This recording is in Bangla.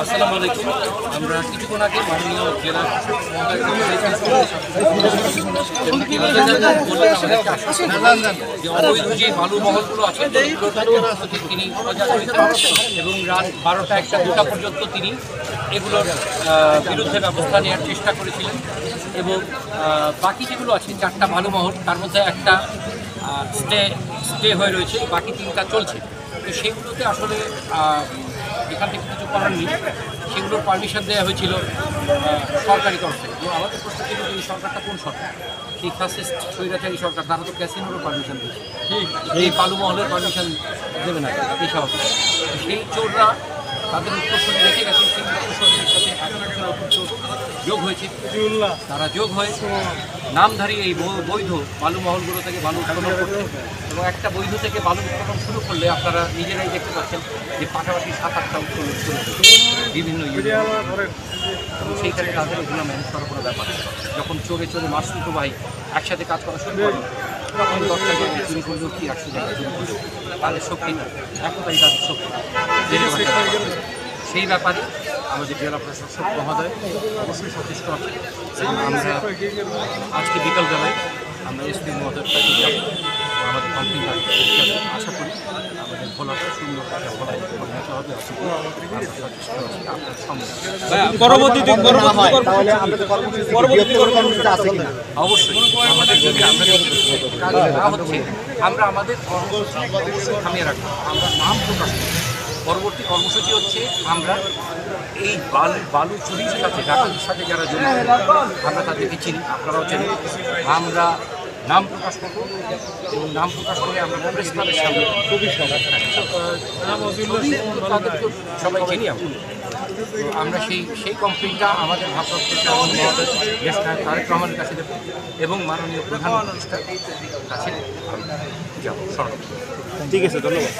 আসসালামু আলাইকুম। আমরা কিছুক্ষণ আগে মাননীয় জেলা অবৈধ যে বালু মহলগুলো আছে তিনি এবং রাত 12টা 1টা 2টা পর্যন্ত তিনি এগুলোর বিরুদ্ধে ব্যবস্থা নেওয়ার চেষ্টা করেছিলেন এবং বাকি যেগুলো আছে 4টা বালু মহল তার মধ্যে একটা স্টে হয়ে রয়েছে, বাকি 3টা চলছে। তো সেগুলোতে আসলে এখান থেকে কিছু করার নেই, সেগুলোর পারমিশন দেওয়া হয়েছিল সরকারি তরফ থেকে। এবং আমাদের প্রশ্ন ছিল যে এই সরকারটা কোন সরকার? সেই ফাসিস্ট স্বৈরাচারী সরকার, তারা তো ক্যাসিনোরও পারমিশন দিয়েছে, এই বালু মহলের পারমিশন দেবে না এই সব। সেই চোররা তাদের উত্তরসূরি রেখে গেছে, সেই উত্তরসূরির সাথে নতুন চোর যোগ হয়েছে। তারা যোগ হয়ে নামধারী এই বৈধ বালু মহলগুলো থেকে বালু উৎপাদন করছে এবং একটা বৈধ থেকে বালু উৎপাদন শুরু করলে আপনারা নিজেরাই দেখতে পাচ্ছেন যে পাশাপাশি 7-8টা উৎপাদন শুরু বিভিন্ন এবং সেইখানে তাদের এগুলো ম্যানেজ করার কোনো ব্যাপার। যখন চোরে চোরে মাসুল ভাই একসাথে কাজ করা শুরু করে তখন 10টা জায়গায় চুরি করলেও কি 100 জায়গায় চুরি করলেও তাদের শক্তি একটাই তাদের শক্তি। সেই ব্যাপারে আমাদের জেলা প্রশাসক মহোদয় অবশ্যই সচেষ্ট আছে এবং আমরা আজকে বিকালবেলায় আমরা এসপি মহোদয়ের কাছে যাব, আমাদের কমপ্লেন আশা করি আমাদের ভোলাটা সুন্দর একটা ভোলায় পরিণত হবে। আপনার সামনে অবশ্যই আমাদের যদি কাজ না হচ্ছে আমরা আমাদের কর্মসূচি থামিয়ে রাখবো, আমরা নাম প্রকাশ করব। পরবর্তী কর্মসূচি হচ্ছে আমরা এই বালু চুরির সাথে ডাকাতির সাথে যারা জড়িত আমরা তাদেরকে চিনি, আপনারাও চেনেন। আমরা নাম প্রকাশ করব এবং নাম প্রকাশ করে আমরা প্রেস ক্লাবের সামনে তাদেরকে সবাই চিনি। আমরা সেই কমপ্লেনটা আমাদের ভারপ্রাপ্ত চেয়ারম্যান ন্যাশনাল তারেক রহমানের কাছে দেব এবং মাননীয় প্রধানমন্ত্রীর কাছে যাব। ঠিক আছে, ধন্যবাদ।